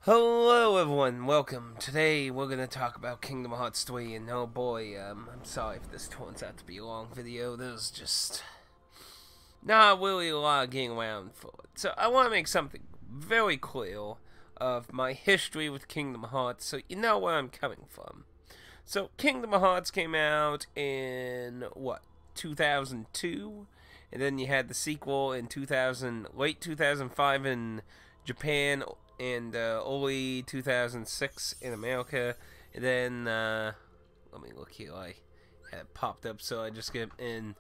Hello everyone, welcome. Today we're gonna talk about Kingdom Hearts 3, and oh boy, I'm sorry if this turns out to be a long video. There's just not really a lot of getting around for it. So I want to make something very clear of my history with Kingdom Hearts, so you know where I'm coming from. So Kingdom Hearts came out in, 2002? And then you had the sequel in late 2005 in Japan, and early 2006 in America. And then let me look here. I had it popped up, so I just get in.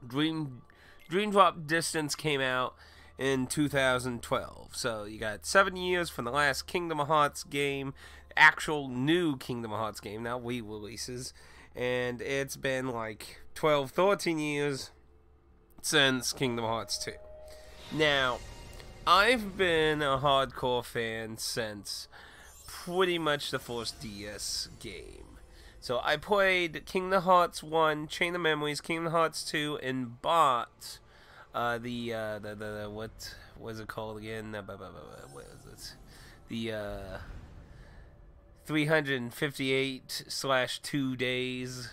Dream Drop Distance came out in 2012. So you got 7 years from the last Kingdom Hearts game, actual new Kingdom Hearts game, not Wii releases, and it's been like 12, 13 years since Kingdom Hearts 2. Now, I've been a hardcore fan since pretty much the first DS game. So I played Kingdom Hearts 1, Chain of Memories, Kingdom Hearts 2, and bought the what was it called again? What is it? The 358/2 days.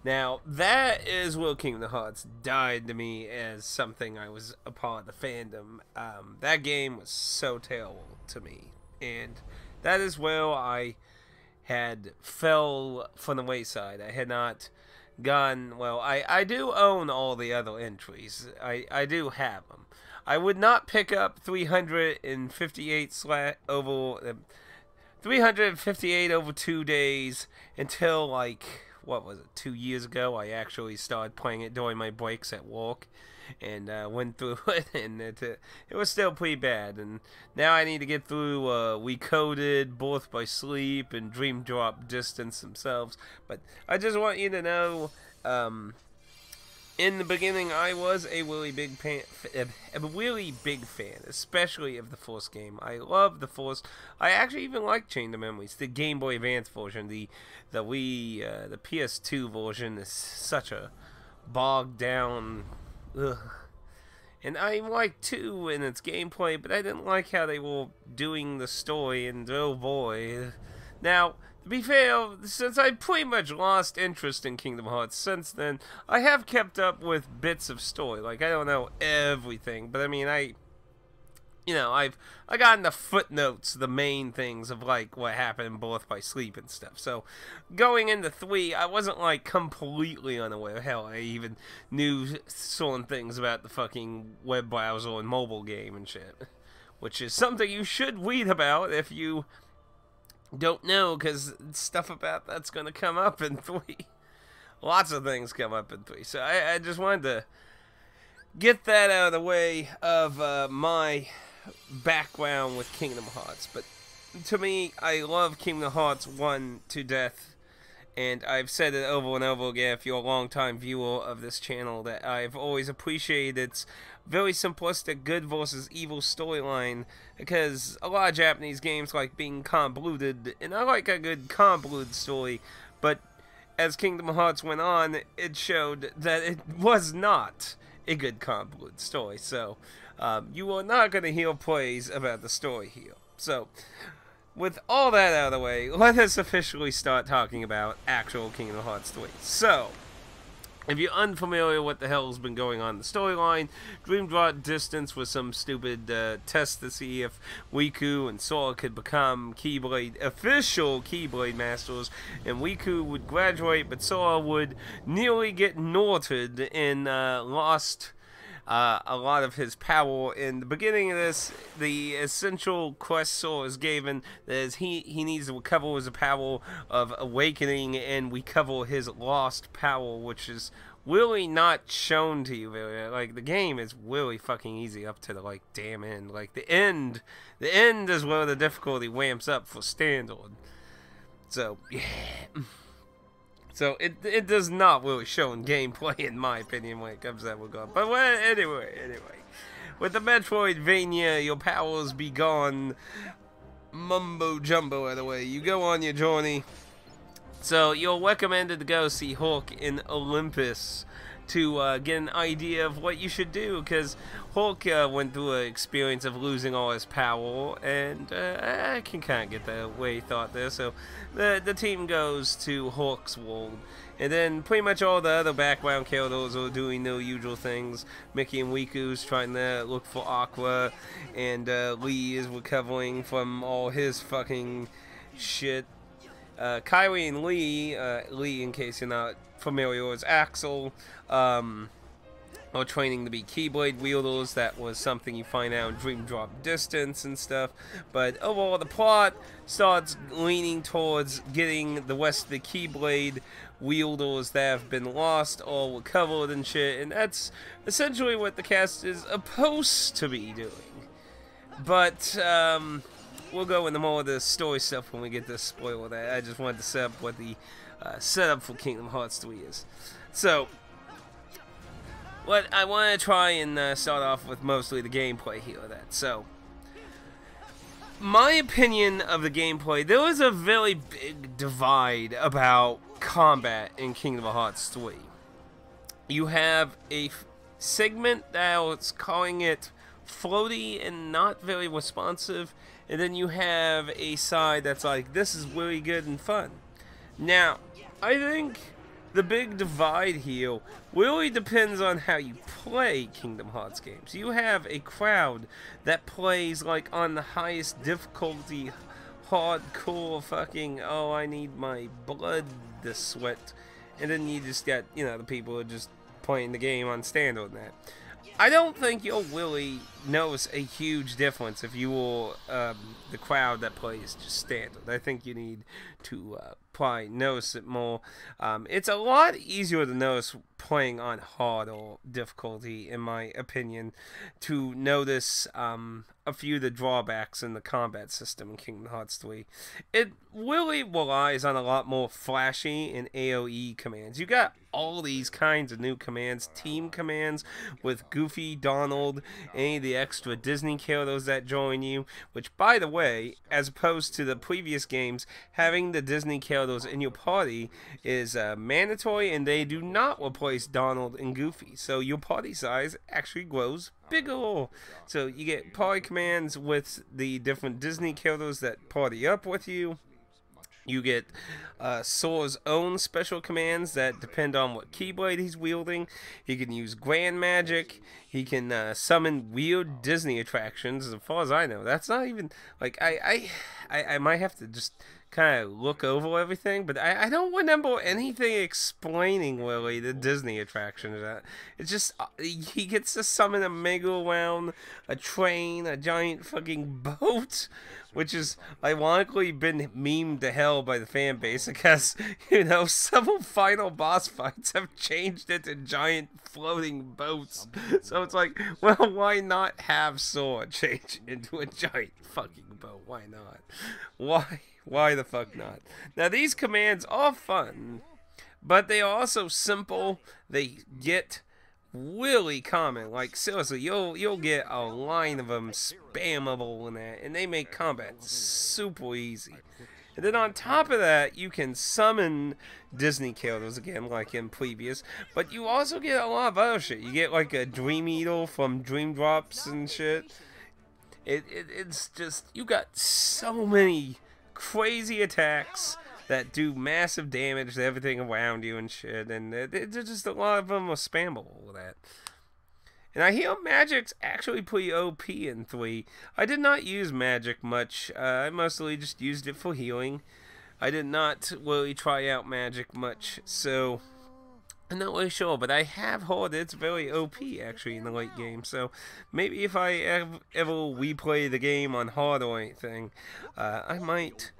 Now, that is where Kingdom Hearts died to me as something I was a part of the fandom. That game was so terrible to me. And that is where I had fell from the wayside. I had not gone, well, I do own all the other entries. I do have them. I would not pick up 358 over 2 days until, like, what was it, 2 years ago. I actually started playing it during my breaks at work, and went through it, and it was still pretty bad. And now I need to get through Recoded, Birth by Sleep, and Dream Drop Distance themselves. But I just want you to know, in the beginning, I was a really big fan, especially of the first game. I love the first. I actually even like Chain of Memories, the Game Boy Advance version. The Wii, the PS2 version is such a bogged down. Ugh. And I liked 2 in its gameplay, but I didn't like how they were doing the story. And oh boy, now, to be fair, since I pretty much lost interest in Kingdom Hearts since then, I have kept up with bits of story. Like, I don't know everything, but I mean, I got in the footnotes, the main things of, like, what happened in Birth by Sleep and stuff. So, going into 3, I wasn't, like, completely unaware. Hell, I even knew certain things about the fucking web browser and mobile game and shit. Which is something you should read about if you don't know, because stuff about that's going to come up in 3. Lots of things come up in 3. So I just wanted to get that out of the way of my background with Kingdom Hearts. But to me, I love Kingdom Hearts 1 to death. And I've said it over and over again, if you're a long-time viewer of this channel, that I've always appreciated its very simplistic good versus evil storyline, because a lot of Japanese games like being convoluted, and I like a good convoluted story, but as Kingdom Hearts went on, it showed that it was not a good convoluted story. So, you are not going to hear praise about the story here. So, with all that out of the way, let us officially start talking about actual Kingdom Hearts 3. So, if you're unfamiliar with what the hell's been going on in the storyline, Dream Drop Distance was some stupid test to see if Riku and Sora could become official Keyblade Masters, and Riku would graduate, but Sora would nearly get knorted and lost a lot of his power. In the beginning of this, the essential quest Sora is given is he needs to recover his power of awakening and recover his lost power, which is really not shown to you really. Like, the game is really fucking easy up to the, like, damn end. Like, the end is where the difficulty ramps up for standard. So, yeah. So, it does not really show in gameplay, in my opinion, when it comes to that regard. But well, anyway. With the Metroidvania, your powers be gone. Mumbo jumbo out of the way. You go on your journey. So, you're recommended to go see Hawk in Olympus to get an idea of what you should do, because Hulk went through an experience of losing all his power, and I can kind of get the way he thought there. So the team goes to Hulk's world, and then pretty much all the other background characters are doing their usual things. Mickey and Riku's trying to look for Aqua, and Lee is recovering from all his fucking shit. Kyrie and Lee, Lee, in case you're not familiar, is Axel, or training to be Keyblade wielders. That was something you find out in Dream Drop Distance and stuff. But overall, the plot starts leaning towards getting the rest of the Keyblade wielders that have been lost all recovered and shit, and that's essentially what the cast is supposed to be doing. But we'll go into more of the story stuff when we get to spoiler that. I just wanted to set up what the setup for Kingdom Hearts 3 is. So, what I want to try and start off with mostly the gameplay here of that. So, my opinion of the gameplay, there was a very big divide about combat in Kingdom Hearts 3. You have a segment that was calling it floaty and not very responsive, and then you have a side that's like, this is really good and fun. Now, I think the big divide here really depends on how you play Kingdom Hearts games. You have a crowd that plays like on the highest difficulty, hardcore fucking, oh, I need my blood to sweat, and then you just got, you know, the people who are just playing the game on standard and that. I don't think you'll really notice a huge difference if you were the crowd that plays just standard. I think you need to probably notice it more. It's a lot easier to notice playing on hard or difficulty, in my opinion, to notice a few of the drawbacks in the combat system in Kingdom Hearts 3. It really relies on a lot more flashy and AoE commands. You got all these kinds of new commands, team commands with Goofy, Donald, any of the extra Disney characters that join you, which, by the way, as opposed to the previous games, having the Disney characters in your party is mandatory, and they do not replace Donald and Goofy, so your party size actually grows bigger. So you get party commands with the different Disney characters that party up with you. You get Sora's own special commands that depend on what Keyblade he's wielding. He can use Grand Magic. He can summon weird Disney attractions. As far as I know, that's not even like I might have to just kind of look over everything, but I don't remember anything explaining really the Disney attractions. It's just he gets to summon a merry-go-round, a train, a giant fucking boat, which is ironically been memed to hell by the fan base because, you know, several final boss fights have changed it to giant floating boats. So it's like, well, why not have Sora change into a giant fucking boat? Why not? Why the fuck not? Now, these commands are fun, but they are also simple. They get really common. Like, seriously, you'll get a line of them spammable in that, and they make combat super easy. And then on top of that, you can summon Disney characters again, like in previous, but you also get a lot of other shit. You get like a Dream Eater from Dream Drops and shit. It's just, you got so many crazy attacks that do massive damage to everything around you and shit, and there's just a lot of them are spammable with that. And I hear magic's actually pretty OP in 3. I did not use magic much. I mostly just used it for healing. I did not really try out magic much, so I'm not really sure, but I have heard it's very OP actually in the late game, so maybe if I ever replay the game on hard or anything, I might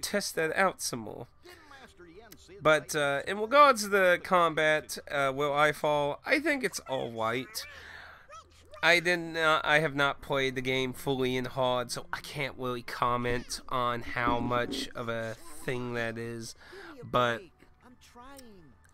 test that out some more. But in regards to the combat, where I fall, I think it's alright. I have not played the game fully in hard, so I can't really comment on how much of a thing that is, but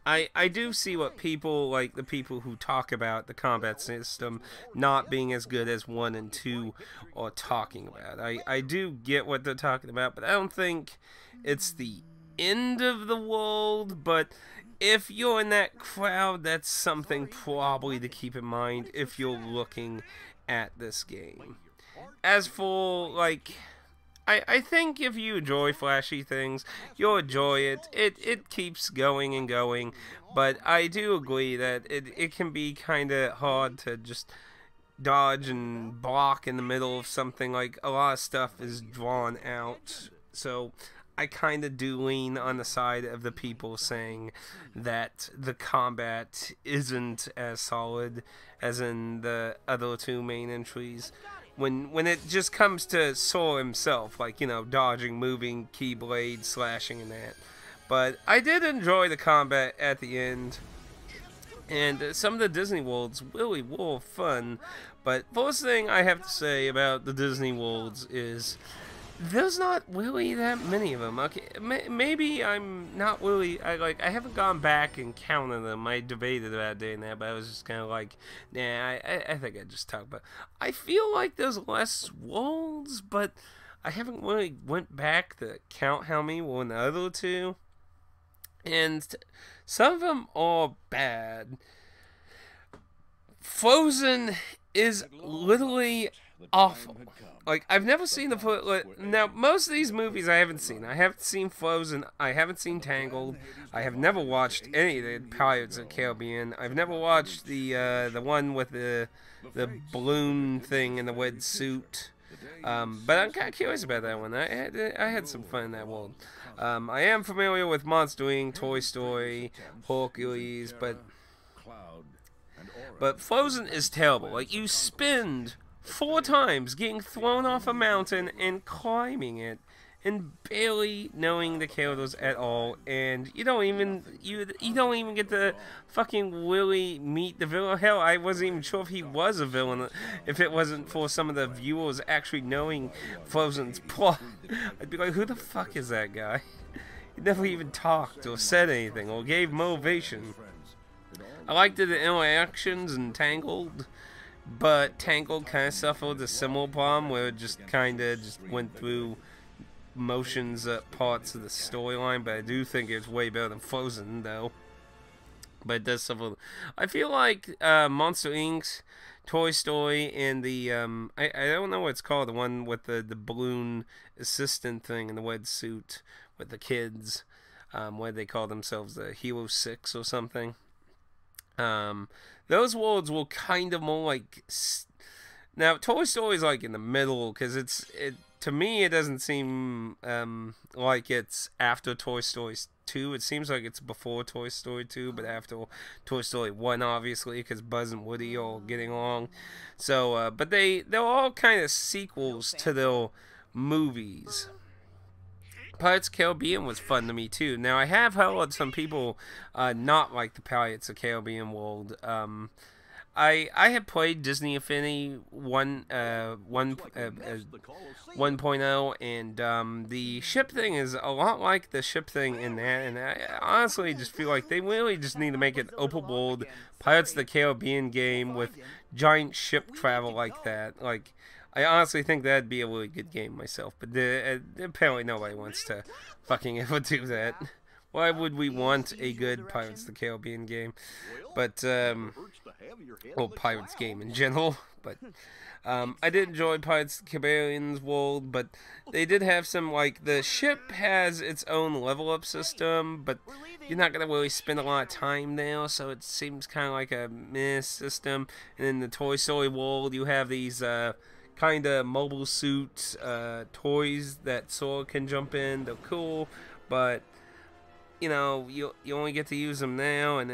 I do see what people, like the people who talk about the combat system not being as good as 1 and 2 are talking about. I do get what they're talking about, but I don't think it's the end of the world, but if you're in that crowd, that's something probably to keep in mind if you're looking at this game. As for, like, I think if you enjoy flashy things, you'll enjoy it. It keeps going and going, but I do agree that it can be kind of hard to just dodge and block in the middle of something. Like, a lot of stuff is drawn out, so I kind of do lean on the side of the people saying that the combat isn't as solid as in the other two main entries. When it just comes to Sora himself, like, you know, dodging, moving, keyblade, slashing, and that. But I did enjoy the combat at the end. And some of the Disney Worlds really were fun. But first thing I have to say about the Disney Worlds is there's not really that many of them. Okay, maybe I'm not really. I haven't gone back and counted them. I debated about doing that, but I was just kind of like, nah. I think I just talked about. I feel like there's less worlds, but I haven't really went back to count how many were in the other two, and some of them are bad. Frozen is literally awful. Like, I've never seen the... Now, most of these movies I haven't seen. I haven't seen Frozen. I haven't seen Tangled. I have never watched any of the Pirates of the Caribbean. I've never watched the one with the balloon thing in the red suit. But I'm kind of curious about that one. I had some fun in that world. I am familiar with Monster Inc., Toy Story, Hercules, but Frozen is terrible. Like, you spend 4 times getting thrown off a mountain and climbing it and barely knowing the characters at all, and you don't even get to fucking really meet the villain. Hell, I wasn't even sure if he was a villain if it wasn't for some of the viewers actually knowing Frozen's plot. I'd be like, who the fuck is that guy? He never even talked or said anything or gave motivation. I liked the interactions in Tangled, but Tangled kind of suffered a similar problem where it just kind of went through motions parts of the storyline. But I do think it's way better than Frozen, though. But it does suffer. I feel like Monster Inc., Toy Story, and the I don't know what it's called, the one with the balloon assistant thing in the red suit with the kids, where they call themselves the Hero 6 or something. Those worlds were kind of more like... Now, Toy Story is like in the middle, because to me, it doesn't seem like it's after Toy Story 2. It seems like it's before Toy Story 2, but after Toy Story 1, obviously, because Buzz and Woody are getting along. So, but they're all kind of sequels to their movies. Pirates of the Caribbean was fun to me too. Now, I have heard some people not like the Pirates of the Caribbean world. I had played Disney Infinity 1.0, and the ship thing is a lot like the ship thing in that, and I honestly just feel like they really just need to make an open world Pirates of the Caribbean game with giant ship travel like that. Like, I honestly think that'd be a really good game myself, but apparently nobody wants to fucking ever do that. Why would we want a good Pirates of the Caribbean game? But, well, Pirates game in general. But, I did enjoy Pirates of the Caribbean's world, but they did have some, like, the ship has its own level up system, but you're not going to really spend a lot of time there, so it seems kind of like a meh system. And in the Toy Story world, you have these, kind of mobile suit toys that Sora can jump in. They're cool, but you know, you only get to use them now, and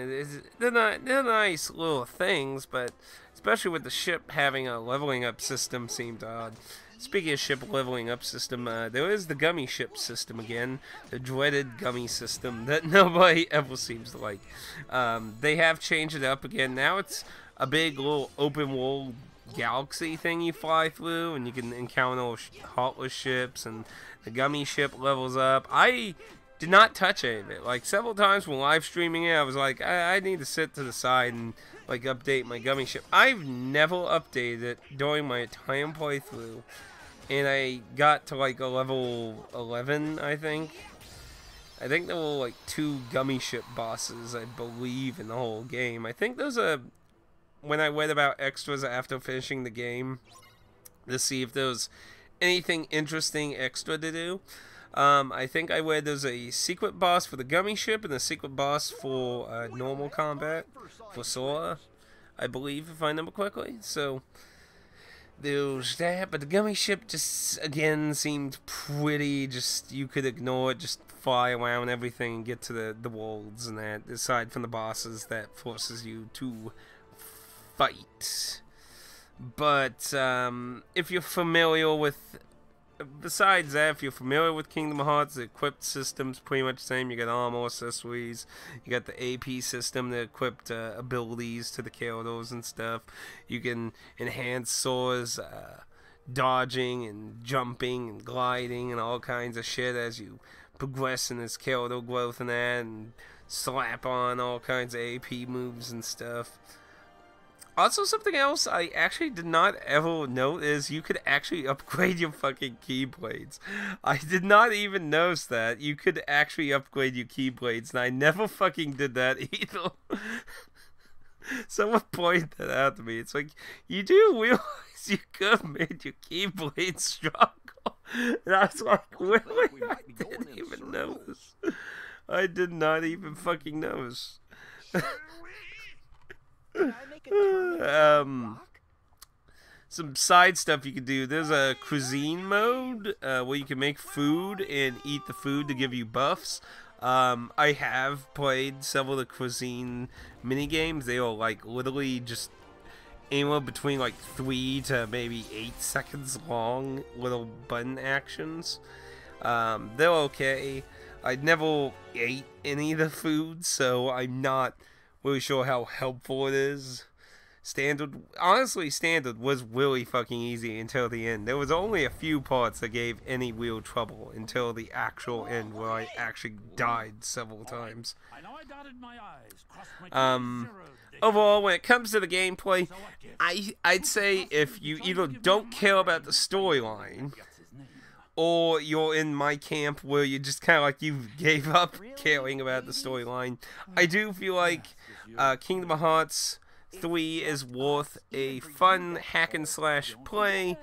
they're nice little things, but especially with the ship having a leveling up system seemed odd. Speaking of ship leveling up system, there is the gummy ship system again, the dreaded gummy system that nobody ever seems to like. They have changed it up again. Now it's a big little open world galaxy thing you fly through, and you can encounter heartless ships, and the gummy ship levels up. I did not touch any of it. Like, several times when live streaming it, I was like, I need to sit to the side and like update my gummy ship. I've never updated it during my entire playthrough, and I got to like a level 11, I think, I think there were like 2 gummy ship bosses, I believe, in the whole game. I think those are, when I read about extras after finishing the game, to see if there was anything interesting extra to do. I think I read there's a secret boss for the gummy ship and a secret boss for normal combat for Sora, I believe, if I remember correctly. So there's that, but the gummy ship just, again, seemed pretty, just, you could ignore it, just fly around everything and get to the worlds and that, aside from the bosses that forces you to fight. But if you're familiar with, besides that, if you're familiar with Kingdom Hearts, the equipped system's pretty much the same. You got armor, accessories, you got the AP system that equipped abilities to the characters and stuff. You can enhance Sora's dodging and jumping and gliding and all kinds of shit as you progress in his character growth and that, and slap on all kinds of AP moves and stuff. Also, something else I actually did not ever note is you could actually upgrade your fucking keyblades. I did not even notice that. You could actually upgrade your keyblades, and I never fucking did that either. Someone pointed that out to me. It's like, you do realize you could have made your keyblades stronger. And I was like, really? I didn't even notice. I did not even fucking notice. Some side stuff you can do. There's a cuisine mode where you can make food and eat the food to give you buffs. I have played several of the cuisine mini games. They are like literally just anywhere between like 3 to maybe 8 seconds long little button actions. They're okay. I never ate any of the food, so I'm not really sure how helpful it is. Honestly, Standard was really fucking easy until the end. There was only a few parts that gave any real trouble until the actual end, where I actually died several times. Overall, when it comes to the gameplay, I'd say if you either don't care about the storyline, or you're in my camp where you just kind of like you gave up caring about the storyline, I do feel like Kingdom Hearts 3 is worth a fun hack and slash play.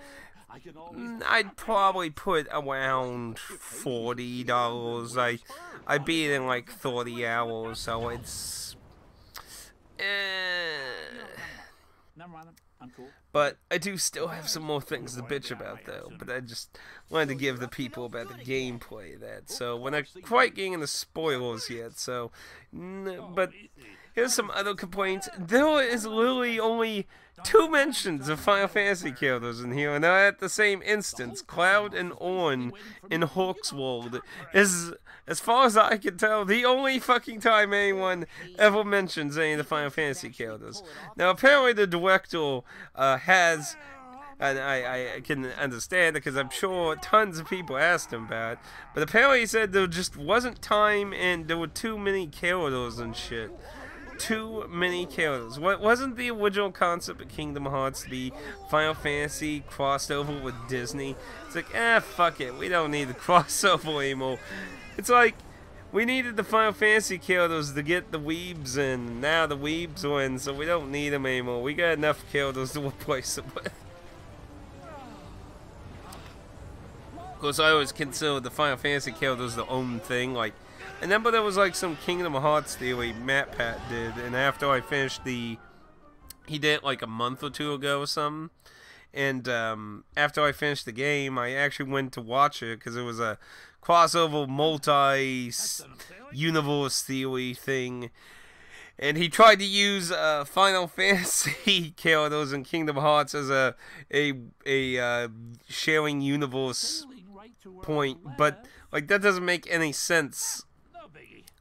I'd probably put around $40. I beat it in like 30 hours, so it's but I do still have some more things to bitch about, though. But I just wanted to give the people about the gameplay that. So we're not quite getting into spoilers yet. So, but here's some other complaints. There is literally only 2 mentions of Final Fantasy characters in here, and they're at the same instance. Cloud and Orn in Hawk's World is, as far as I can tell, the only fucking time anyone ever mentions any of the Final Fantasy characters. Now, apparently the director has, and I can understand it because I'm sure tons of people asked him about it, but apparently he said there just wasn't time and there were too many characters and shit. Too many characters. What wasn't the original concept of Kingdom Hearts to be Final Fantasy crossed over with Disney? It's like, fuck it. We don't need the crossover anymore. It's like, we needed the Final Fantasy characters to get the weebs in. Now the weebs win, so we don't need them anymore. We got enough characters to replace them with. Of course, I always consider the Final Fantasy characters their own thing. Like, I remember there was like some Kingdom Hearts theory Matt Pat did, and after I finished he did it like a month or 2 ago or something, and after I finished the game, I actually went to watch it because it was a crossover multi-universe theory thing, and he tried to use Final Fantasy characters in Kingdom Hearts as a sharing universe point, but like that doesn't make any sense.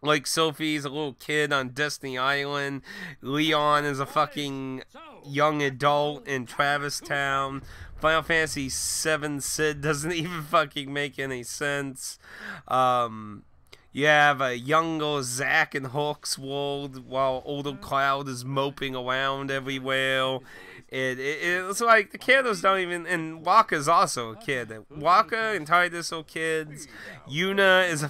Like, Sophie's a little kid on Destiny Island. Leon is a fucking young adult in Travis Town. Final Fantasy VII Sid doesn't even fucking make any sense. You have a younger Zack in Hawk's world while older Cloud is moping around everywhere. It's like the characters don't even, and Waka's also a kid. Waka and Titus are kids. Yuna is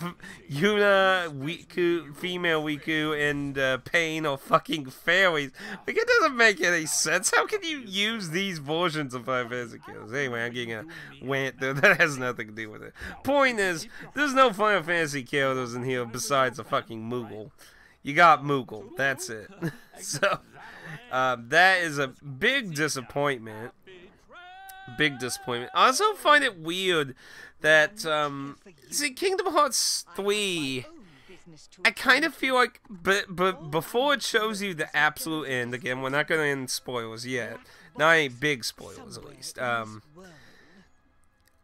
Wiku, female Wiku, and Pain are fucking fairies. Like, it doesn't make any sense. How can you use these versions of Final Fantasy characters? Anyway, I'm getting a rant there. That has nothing to do with it. Point is, there's no Final Fantasy characters in here besides a fucking Moogle. You got Moogle. That's it. So... that is a big disappointment. Big disappointment. I also find it weird that, see, Kingdom Hearts 3, I kind of feel like, but before it shows you the absolute end, again, we're not going to end spoilers yet. Not any big spoilers, at least.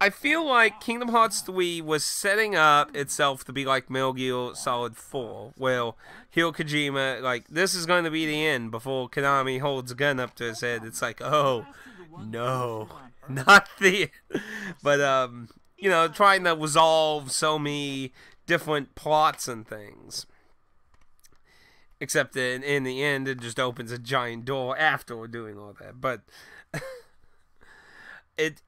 I feel like Kingdom Hearts 3 was setting up itself to be like Metal Gear Solid 4, where Hideo Kojima, like, this is going to be the end before Konami holds a gun up to his head. It's like, oh, no, not the end. But, you know, trying to resolve so many different plots and things. Except that in the end, it just opens a giant door after we're doing all that. But...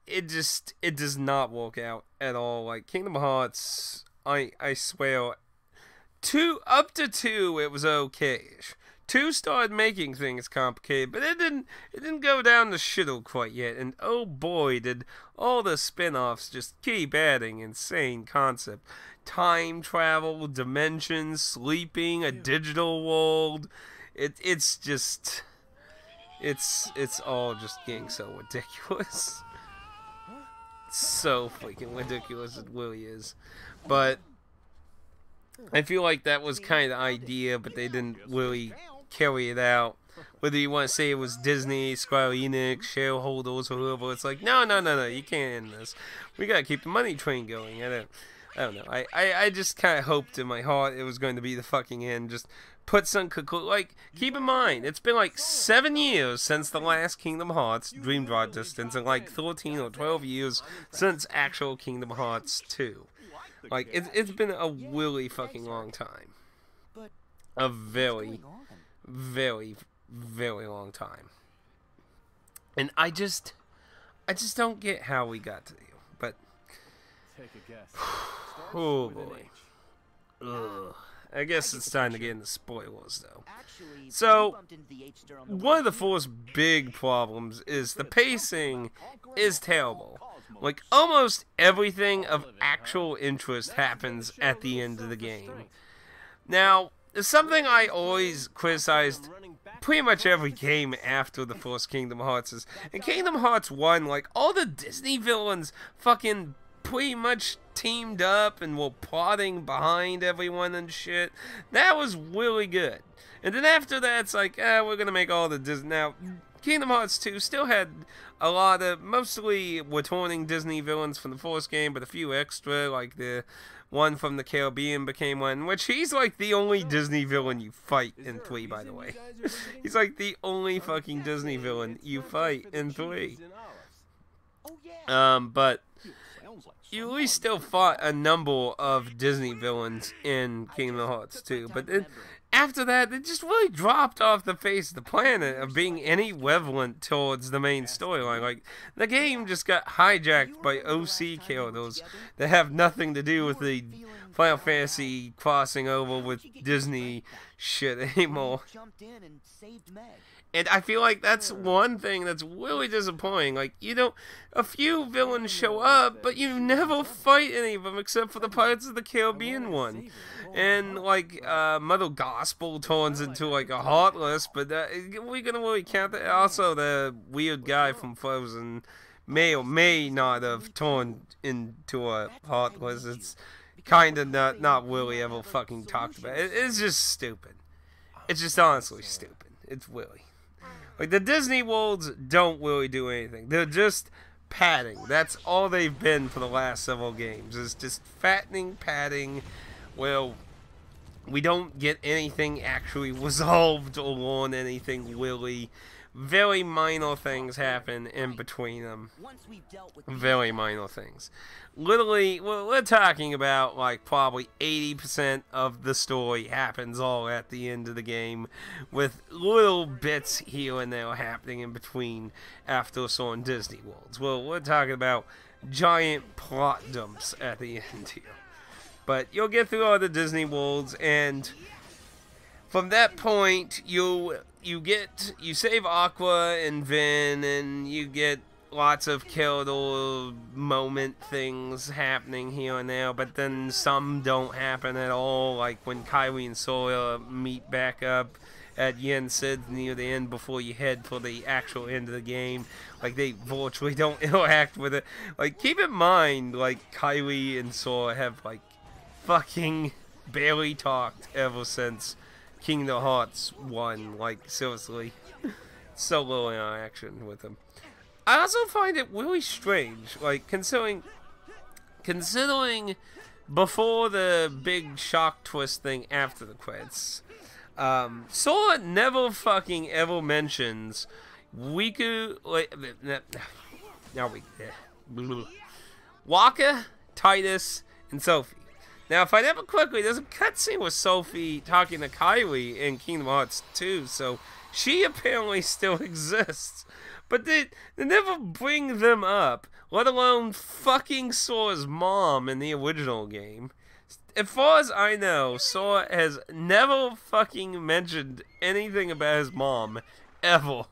It does not work out at all. Like, Kingdom Hearts, I swear, up to 2 it was okay-ish. 2 started making things complicated, but it didn't go down the shitter quite yet. And oh boy, did all the spin-offs just keep adding insane concept. Time travel, dimensions, sleeping, a digital world. It's just it's all just getting so ridiculous. So freaking ridiculous it really is. But I feel like that was kind of the idea, but they didn't really carry it out. Whether you want to say it was Disney, Square Enix, shareholders, or whoever, it's like, no, you can't end this. We gotta keep the money train going. I don't know. I just kind of hoped in my heart it was going to be the fucking end. Just put some, like, keep in mind, it's been like 7 years since the last Kingdom Hearts Dream Drop Distance, and like 13 or 12 years since actual Kingdom Hearts 2. Like, it's been a really fucking long time. A very, very, very long time. And I just don't get how we got to here. But, oh boy. Ugh. I guess it's time to get into spoilers, though. So, one of the first big problems is the pacing is terrible. Like, almost everything of actual interest happens at the end of the game. Now, it's something I always criticized pretty much every game after the first Kingdom Hearts is, in Kingdom Hearts 1, like, all the Disney villains fucking pretty much teamed up and were plotting behind everyone and shit. That was really good. And then after that, it's like, we're gonna make all the Disney. Now, Kingdom Hearts 2 still had a lot of, mostly returning Disney villains from the first game, but a few extra, like the one from the Caribbean became one, which he's like the only Disney villain you fight in 3, by the way. He's like the only fucking Disney villain you fight in 3. But you at least still fought a number of Disney villains in Kingdom Hearts 2, but then after that, they just really dropped off the face of the planet of being any relevant towards the main storyline. Like, the game just got hijacked by OC characters that have nothing to do with the Final Fantasy crossing over with Disney shit anymore. And I feel like that's one thing that's really disappointing. Like, you know, a few villains show up, but you never fight any of them except for the Pirates of the Caribbean one. And, like, Mother Gospel turns into, like, a Heartless, but we're gonna really count that. Also, the weird guy from Frozen may or may not have turned into a Heartless. It's kind of not really ever fucking talked about. It's just stupid. It's just honestly stupid. It's really. Like, the Disney worlds don't really do anything. They're just padding. That's all they've been for the last several games. It's just fattening, padding. Well, we don't get anything actually resolved or learn anything really very minor things happen in between them. Very minor things. Literally, we're talking about like probably 80% of the story happens all at the end of the game, with little bits here and there happening in between after certain Disney Worlds. Well, we're talking about giant plot dumps at the end here. But you'll get through all the Disney Worlds, and from that point, you save Aqua and Vin, and you get lots of killer moment things happening here and there, but then some don't happen at all, like when Kylie and Sora meet back up at Yen Sid near the end before you head for the actual end of the game. Like, they virtually don't interact with it. Like, keep in mind, like, Kylie and Sora have, like, fucking barely talked ever since Kingdom Hearts 1. Like, seriously. So little interaction with them. I also find it really strange, like, considering before the big shock twist thing after the credits, Sora never fucking ever mentions Riku, Waka, Titus, and Sophie. Now, if I remember correctly, there's a cutscene with Sophie talking to Kylie in Kingdom Hearts 2, so she apparently still exists. But they never bring them up, let alone fucking Sora's mom in the original game. As far as I know, Sora has never fucking mentioned anything about his mom, ever.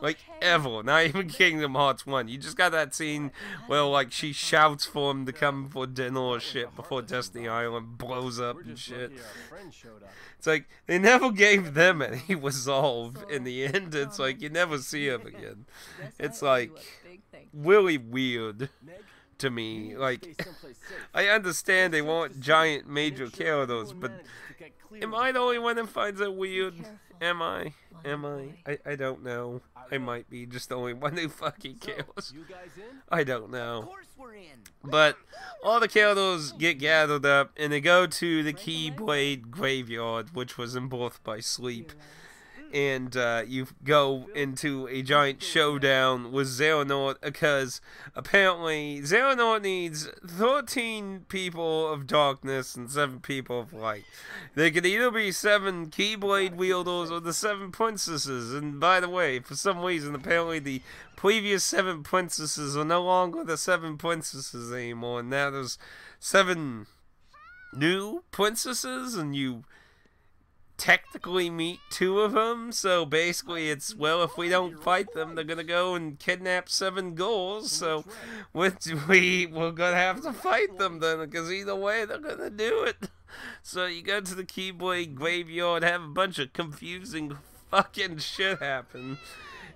Like, ever. Not even Kingdom Hearts 1. You just got that scene where, like, she shouts for him to come for dinner or shit before Destiny Island blows up and shit. It's like, they never gave them any resolve in the end. It's like, you never see them again. It's like, really weird to me. Like, I understand they want giant major characters, but am I the only one that finds it weird? Am I? I don't know. I might be just the only one who fucking cares. I don't know. But all the characters get gathered up, and they go to the Keyblade Graveyard, which was embellished by sleep. And you go into a giant showdown with Xehanort, because apparently Xehanort needs 13 people of darkness and 7 people of light. They could either be 7 Keyblade wielders or the 7 princesses. And by the way, for some reason, apparently the previous 7 princesses are no longer the 7 princesses anymore, and now there's 7 new princesses, and you technically meet 2 of them, so basically it's, well, if we don't fight them, they're gonna go and kidnap 7 girls, so we're gonna have to fight them then, because either way they're gonna do it. So you go to the Keyblade Graveyard, have a bunch of confusing fucking shit happen.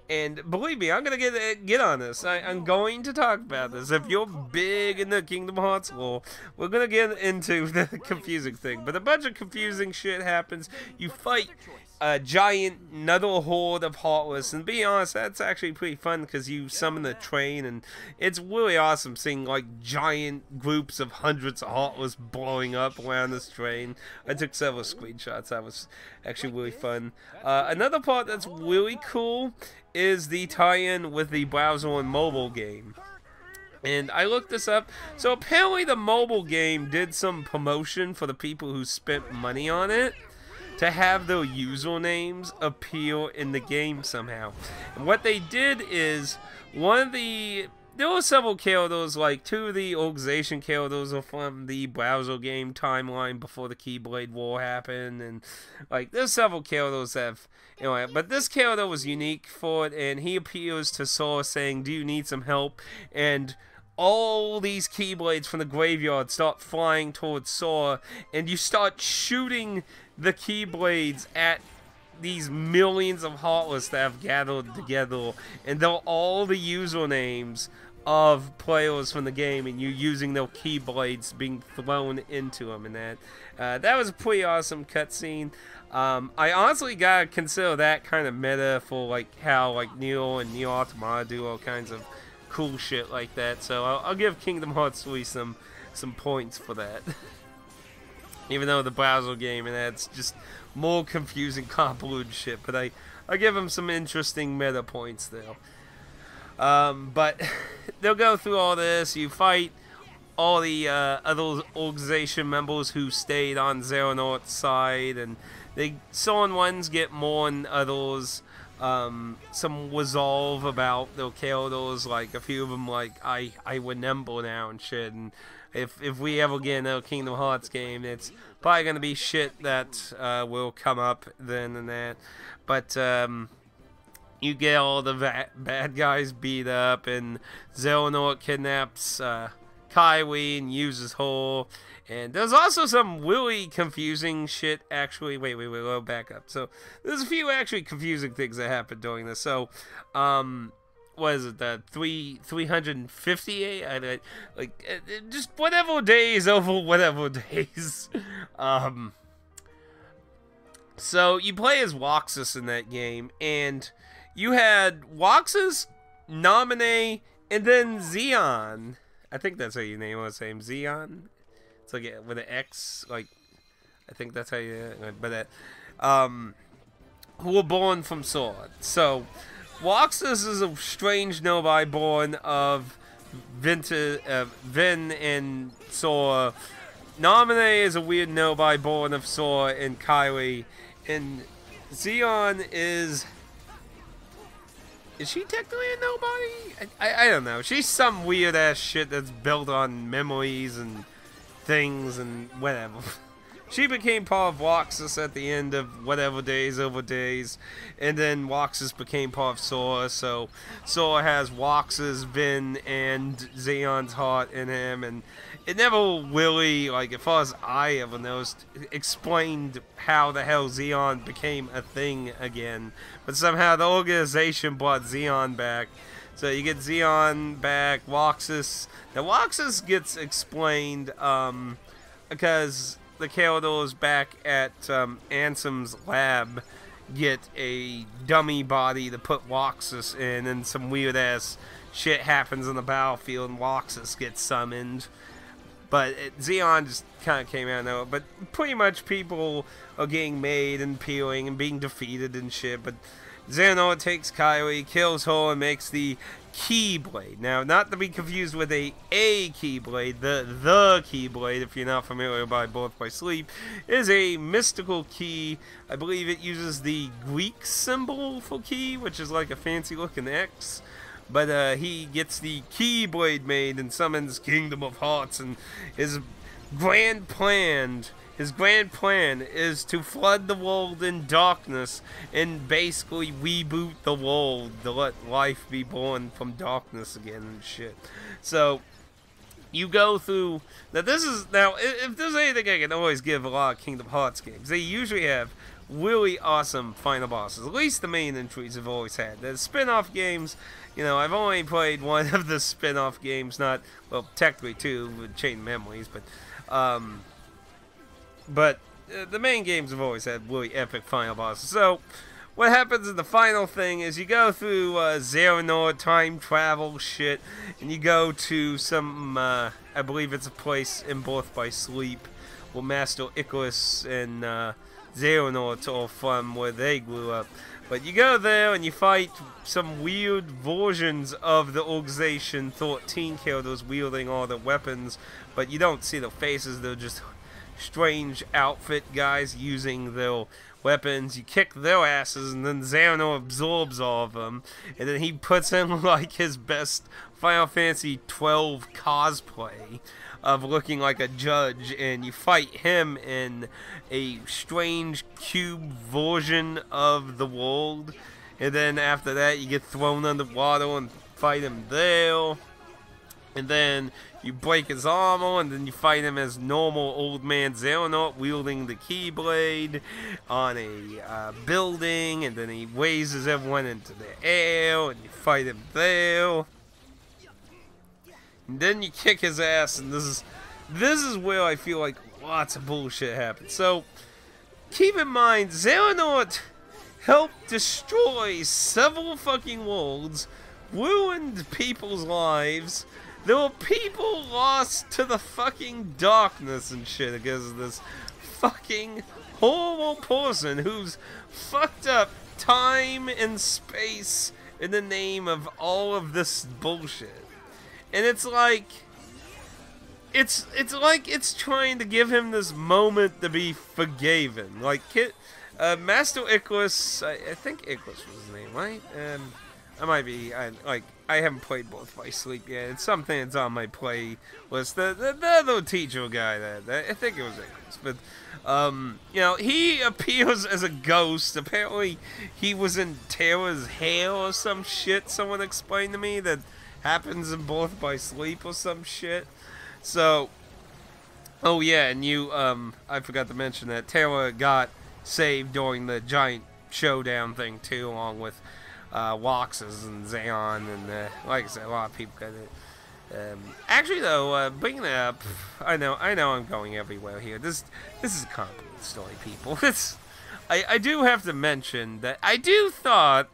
And believe me, I'm going to get on this. I'm going to talk about this. If you're big into Kingdom Hearts lore, we're going to get into the confusing thing. But a bunch of confusing shit happens. You fight a giant another horde of Heartless. And to be honest, that's actually pretty fun because you summon the train. And it's really awesome seeing like giant groups of hundreds of Heartless blowing up around this train. I took several screenshots. That was actually really fun. Another part that's really cool is the tie-in with the browser and mobile game. And I looked this up. So apparently the mobile game did some promotion for the people who spent money on it to have their usernames appear in the game somehow. And what they did is, there were several characters, like 2 of the organization characters are from the browser game timeline before the Keyblade War happened, and like there's several characters that have, anyway, but this character was unique for it, and he appears to Sora saying, "Do you need some help?" And all these Keyblades from the graveyard start flying towards Sora, and you start shooting the Keyblades at these millions of Heartless that have gathered together, and they're all the usernames of players from the game, and you using their Keyblades being thrown into them, and that was a pretty awesome cutscene. I honestly gotta consider that kind of meta for like how like Neo and Neo Automata do all kinds of cool shit like that. So I'll give Kingdom Hearts 3 some points for that. Even though the browser game and that's just more confusing, convoluted shit, but I I give them some interesting meta points there. But they'll go through all this. You fight all the other organization members who stayed on Xehanort's side, and some ones get more than others. Some resolve about their characters, like a few of them, like I remember now and shit. And if we ever get another Kingdom Hearts game, it's probably gonna be shit that will come up then and that. But you get all the bad guys beat up, and Xehanort kidnaps Kaiwi and uses her. And there's also some really confusing shit, actually. Wait, we'll back up. So, there's a few actually confusing things that happened during this. So, what is it, 358? Just whatever days over whatever days. So, you play as Roxas in that game, and you had Roxas, Naminé, and then Zeon. I think that's how you name it. Zeon? It's like with an X, like, I think that's how you, but who were born from Sword. So, Roxas is a strange nobody born of Vin and Sora. Naminé is a weird nobody born of Sora and Kylie. And Zeon is she technically a nobody? I don't know. She's some weird ass shit that's built on memories and things and whatever. She became part of Roxas at the end of whatever days over days, and then Roxas became part of Sora. So Sora has Roxas, Vin, and Zeon's heart in him, and it never really, like, as far as I ever noticed, explained how the hell Zeon became a thing again. But somehow the organization brought Zeon back. So you get Zeon back, Roxas. Now Roxas gets explained because the characters back at Ansem's lab get a dummy body to put Roxas in, and some weird ass shit happens on the battlefield and Roxas gets summoned. But Zeon just kind of came out of nowhere. But pretty much people are getting made and peeling and being defeated and shit. But Xehanort takes Kylie, kills her, and makes the Keyblade. Now, not to be confused with a Keyblade, the Keyblade, if you're not familiar by Birth by Sleep, is a mystical key. I believe it uses the Greek symbol for key, which is like a fancy looking X. But he gets the Keyblade made and summons Kingdom of Hearts, and his grand plan is to flood the world in darkness and basically reboot the world to let life be born from darkness again and shit. So you go through now. If there's anything I can always give a lot of Kingdom Hearts games, they usually have really awesome final bosses. At least the main entries have always had. The spin-off games, you know, I've only played one of the spin-off games, not, well, technically two with Chain Memories, but the main games have always had really epic final bosses. So what happens in the final thing is you go through Xehanort time travel shit, and you go to some, I believe it's a place in Birth by Sleep, where Master Icarus and Xehanort are from, where they grew up. But you go there and you fight some weird versions of the Organization 13 characters wielding all the weapons, but you don't see their faces. They're just strange outfit guys using their weapons. You kick their asses, and then Xehanort absorbs all of them, and then he puts in like his best Final Fantasy 12 cosplay of looking like a judge, and you fight him in a strange cube version of the world, and then after that you get thrown underwater and fight him there, and then you break his armor, and then you fight him as normal old man Xehanort wielding the Keyblade on a building, and then he raises everyone into the air, and you fight him there. And then you kick his ass, and this is where I feel like lots of bullshit happens. So, keep in mind, Xehanort helped destroy several fucking worlds, ruined people's lives. There were people lost to the fucking darkness and shit because of this fucking horrible person who's fucked up time and space in the name of all of this bullshit. And it's like it's trying to give him this moment to be forgiven. Like Master Icarus, I think Icarus was his name, right? I might be, I haven't played both by sleep yet. It's something that's on my play list. The little teacher guy I think it was Icarus, but you know, he appears as a ghost. Apparently, he was in Terra's hair or some shit. Someone explained to me that happens in both by sleep or some shit. So, oh yeah, and I forgot to mention that Terra got saved during the giant showdown thing too, along with Loxus and Xeon, and like I said, a lot of people got it. Actually, though, bringing it up, I know I'm going everywhere here. This is a complicated story, people. I do have to mention that I do thought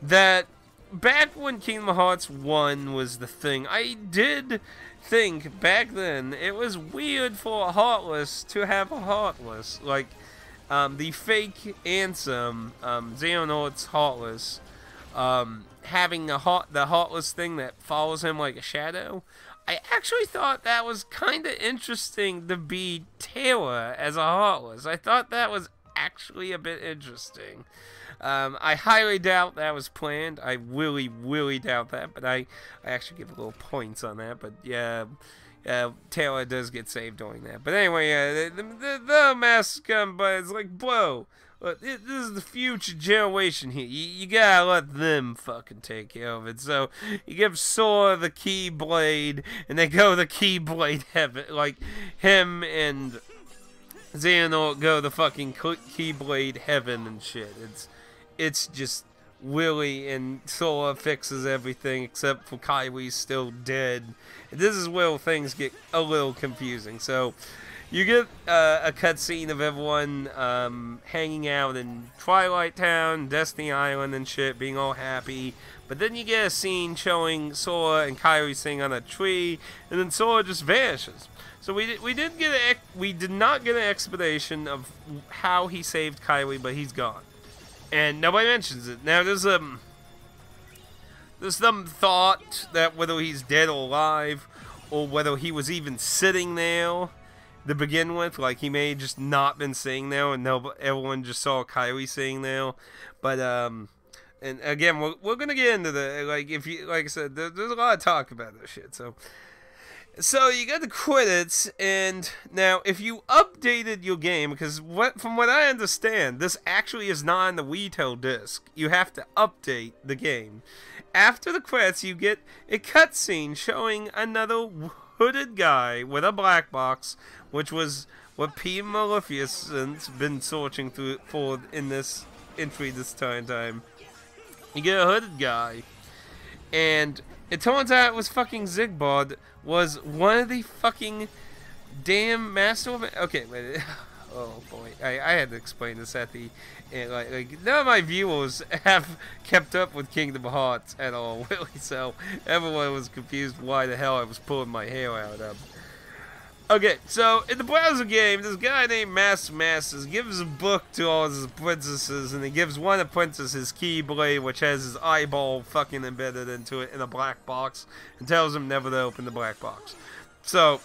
that back when Kingdom Hearts 1 was the thing, I did think back then it was weird for a Heartless to have a Heartless. Like, the fake Ansem, Xehanort's Heartless, having the Heartless thing that follows him like a shadow. I actually thought that was kind of interesting to be Terra as a Heartless. I thought that was actually a bit interesting. I highly doubt that was planned. I really, really doubt that, but I actually give a little points on that. But yeah, Terra does get saved during that. But anyway, the mask comes, but it's like, bro, this is the future generation here. You gotta let them fucking take care of it. So you give Sora the Keyblade, and they go the Keyblade heaven. Like, him and Xehanort go the fucking Keyblade heaven and shit. It's just Willy, and Sora fixes everything except for Kyrie's still dead. And this is where things get a little confusing. So you get a cutscene of everyone hanging out in Twilight Town, Destiny Island and shit, being all happy. But then you get a scene showing Sora and Kyrie sitting on a tree, and then Sora just vanishes. So we did not get an explanation of how he saved Kyrie, but he's gone, and nobody mentions it. Now there's some thought that whether he's dead or alive, or whether he was even sitting there to begin with, like he may have just not been sitting there, and everyone just saw Kyrie sitting there. But and again, we're gonna get into the like I said, there's a lot of talk about this shit. So you got the credits, and now if you updated your game, because from what I understand, this actually is not on the retail disc. You have to update the game. After the credits, you get a cutscene showing another hooded guy with a black box, which was what P. Maleficent's been searching for in this entry this time. You get a hooded guy, and it turns out it was fucking Zigbard, was one of the fucking damn master of... Okay, wait. Oh boy, I had to explain this at the... Like none of my viewers have kept up with Kingdom Hearts at all, really, so everyone was confused why the hell I was pulling my hair out of. Okay, so in the browser game, this guy named Master Masters gives a book to all his princesses, and he gives one of the princesses Keyblade, which has his eyeball fucking embedded into it in a black box, and tells him never to open the black box. So,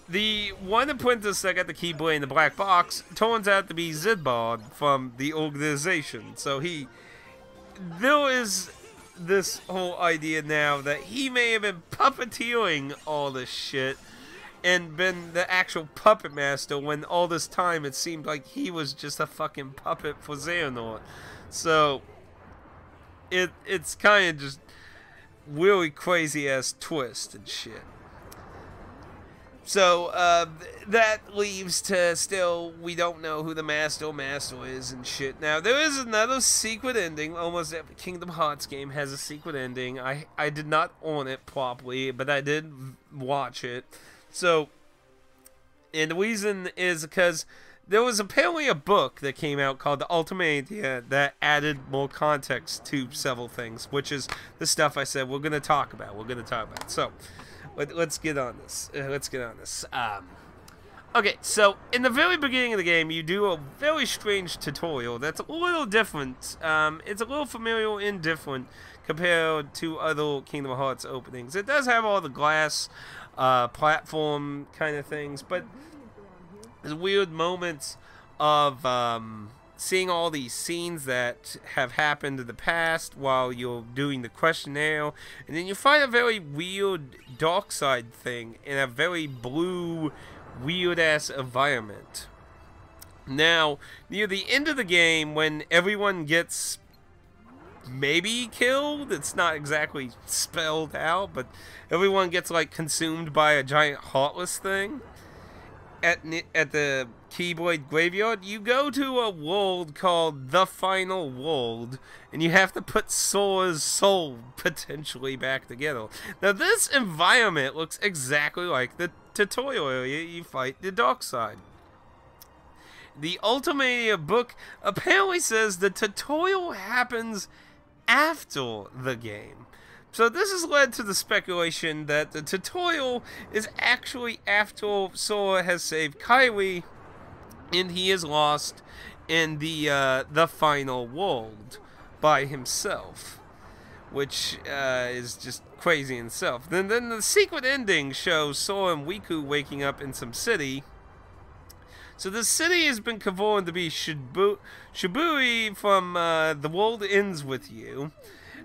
the one of the princesses that got the Keyblade in the black box turns out to be Zidbard from the organization. So there is this whole idea now that he may have been puppeteering all this shit and been the actual puppet master, when all this time it seemed like he was just a fucking puppet for Xehanort. So it's kind of just really crazy ass twist and shit. So that leaves to still, we don't know who the master is and shit. Now there is another secret ending. Almost every Kingdom Hearts game has a secret ending. I did not own it properly, but I did watch it. So, and the reason is because there was apparently a book that came out called the Ultimania that added more context to several things, which is the stuff I said we're going to talk about. So, let's get on this. Okay, so in the very beginning of the game, you do a very strange tutorial that's a little different. It's a little familiar and different compared to other Kingdom Hearts openings. It does have all the glass platform kind of things, but there's weird moments of seeing all these scenes that have happened in the past while you're doing the questionnaire, and then you find a very weird dark side thing in a very blue, weird-ass environment. Now, near the end of the game, when everyone gets maybe killed, it's not exactly spelled out, but everyone gets, like, consumed by a giant heartless thing at the Keyblade Graveyard, you go to a world called The Final World, and you have to put Sora's soul potentially back together. Now, this environment looks exactly like the tutorial area you fight the dark side. The Ultimate book apparently says the tutorial happens after the game. So this has led to the speculation that the tutorial is actually after Sora has saved Kairi and he is lost in the final world by himself, which is just crazy in itself. Then the secret ending shows Sora and Riku waking up in some city. So the city has been confirmed to be Shibui from The World Ends With You.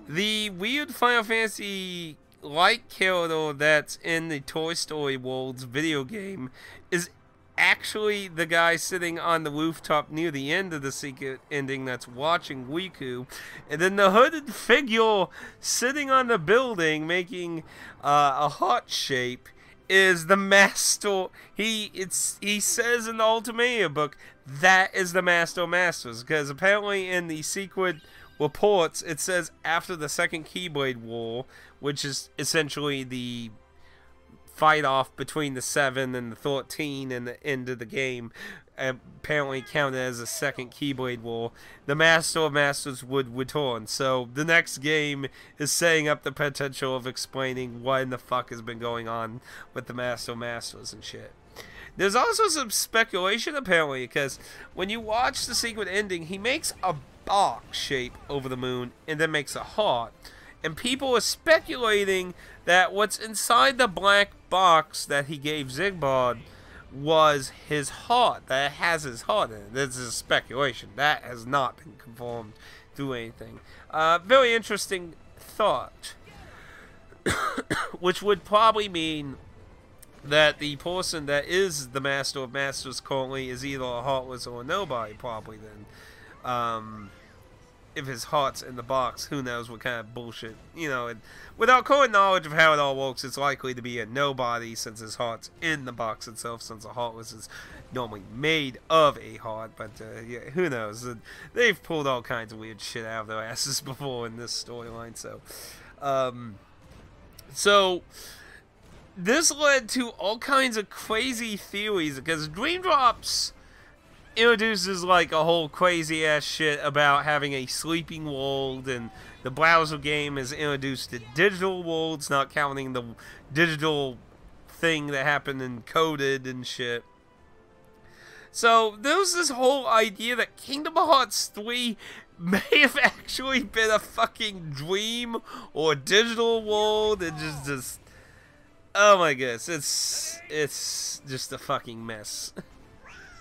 The weird Final Fantasy-like character that's in the Toy Story World's video game is actually the guy sitting on the rooftop near the end of the secret ending that's watching Riku. And then the hooded figure sitting on the building making a heart shape is the master. He says in the Ultimate book that is the Master of Masters, because apparently in the secret reports it says after the second Keyblade War, which is essentially the fight off between the 7 and the 13 and the end of the game, apparently counted as a second Keyblade War, the Master of Masters would return. So the next game is setting up the potential of explaining what in the fuck has been going on with the Master of Masters and shit. There's also some speculation apparently, because when you watch the secret ending, he makes a box shape over the moon and then makes a heart. And people are speculating that what's inside the black box that he gave Zigbard was his heart, that it has his heart in it. This is speculation. That has not been confirmed through anything. Very interesting thought. Which would probably mean that the person that is the Master of Masters currently is either a heartless or a nobody, probably then. If his heart's in the box, who knows what kind of bullshit, you know, and without current knowledge of how it all works, it's likely to be a nobody since his heart's in the box itself, since a heartless is normally made of a heart, but yeah, who knows. They've pulled all kinds of weird shit out of their asses before in this storyline, so this led to all kinds of crazy theories, because Dream Drops introduces like a whole crazy ass shit about having a sleeping world, and the browser game is introduced to digital worlds, not counting the digital thing that happened in Coded and shit. So there's this whole idea that Kingdom Hearts 3 may have actually been a fucking dream or a digital world, and just oh my goodness, it's just a fucking mess.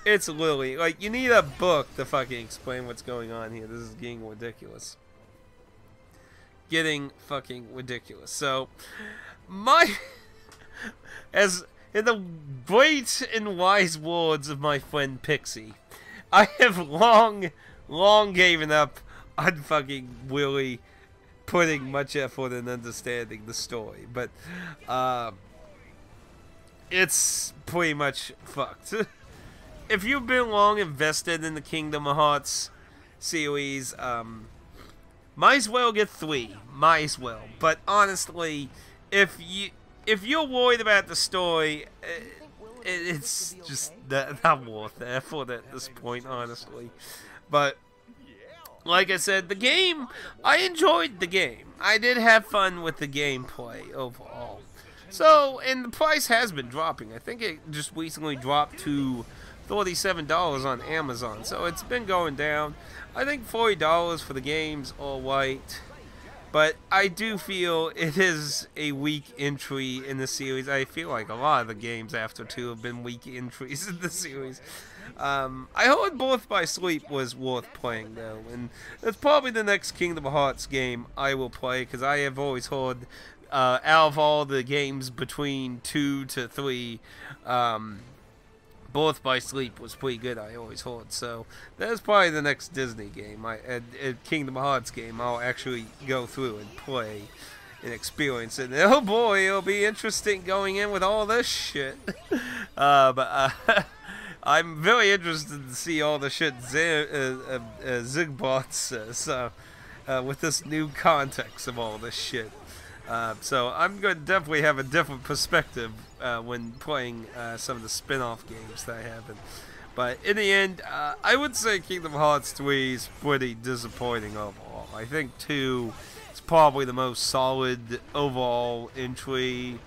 It's literally, like, you need a book to fucking explain what's going on here. This is getting ridiculous. Getting fucking ridiculous. So, as in the great and wise words of my friend Pixie, I have long given up on fucking really putting much effort in understanding the story. But, it's pretty much fucked. If you've been long invested in the Kingdom Hearts series, might as well get 3. Might as well. But honestly, if you're worried about the story, it's just not worth the effort at this point, honestly. But like I said, the game, I enjoyed the game. I did have fun with the gameplay overall. So, and the price has been dropping. I think it just recently dropped to $37 on Amazon. So it's been going down. I think $40 for the game's alright. But I do feel it is a weak entry in the series. I feel like a lot of the games after 2 have been weak entries in the series. I heard Birth by Sleep was worth playing though, and that's probably the next Kingdom Hearts game I will play, because I have always heard out of all the games between 2 to 3, Birth by Sleep was pretty good, I always heard. So that's probably the next Disney game, a Kingdom Hearts game I'll actually go through and play and experience it. And oh boy, it'll be interesting going in with all this shit. I'm very interested to see all the shit Ziggbot says with this new context of all this shit. So I'm going to definitely have a different perspective when playing some of the spin-off games that I have. But in the end, I would say Kingdom Hearts 3 is pretty disappointing overall. I think 2 is probably the most solid overall entry.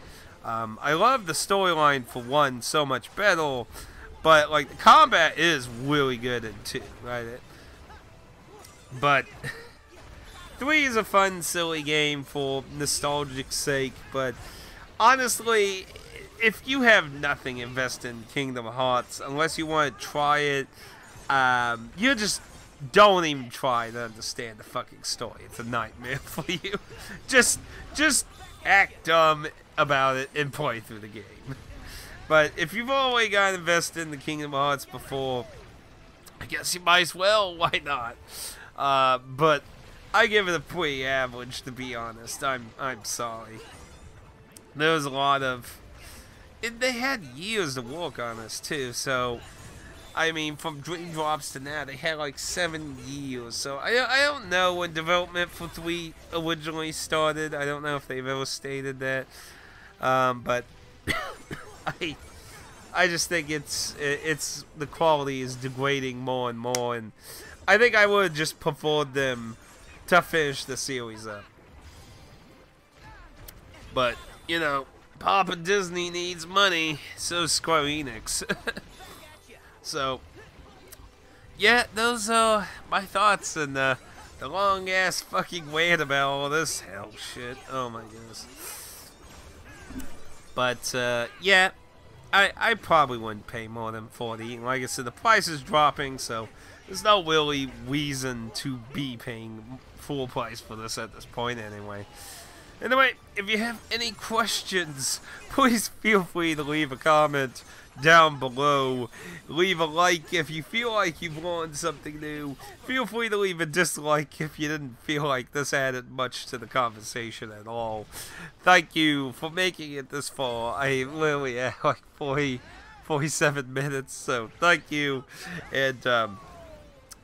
I love the storyline for 1 so much better. But, like, the combat is really good in 2, right? But 3 is a fun, silly game for nostalgic sake. But, honestly, if you have nothing invested in Kingdom Hearts, unless you want to try it, you just don't even try to understand the fucking story. It's a nightmare for you. Just act dumb about it and play through the game. But if you've already got invested in the Kingdom Hearts before, I guess you might as well. Why not? But I give it a pretty average, to be honest. I'm sorry. There was a lot of... they had years to work on this, too. So, I mean, from Dream Drops to now, they had like 7 years. So, I don't know when development for 3 originally started. I don't know if they've ever stated that. But... I just think it's the quality is degrading more and more, and I think I would just preferred them to finish the series up. But you know, Papa Disney needs money, so Square Enix. So yeah, those are my thoughts, and the long ass fucking rant about all this hell shit. Oh my goodness. But, yeah, I probably wouldn't pay more than $40. Like I said, the price is dropping, so there's no really reason to be paying full price for this at this point anyway. Anyway, if you have any questions, please feel free to leave a comment down below. Leave a like if you feel like you've learned something new. Feel free to leave a dislike if you didn't feel like this added much to the conversation at all. Thank you for making it this far. I literally had like 47 minutes, so thank you. And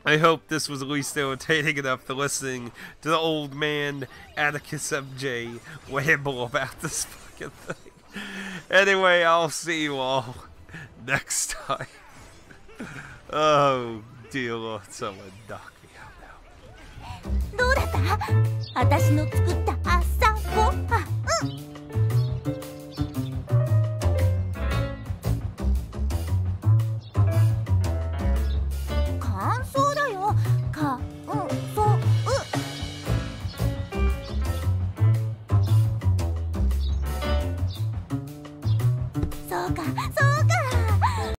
I hope this was at least entertaining enough to listening to the old man Atticusmj ramble about this fucking thing. Anyway, I'll see you all next time. Oh dear Lord, someone knock me out now. どうだった？私の作った朝ごはん。感想だよ。感想。そうか、そう。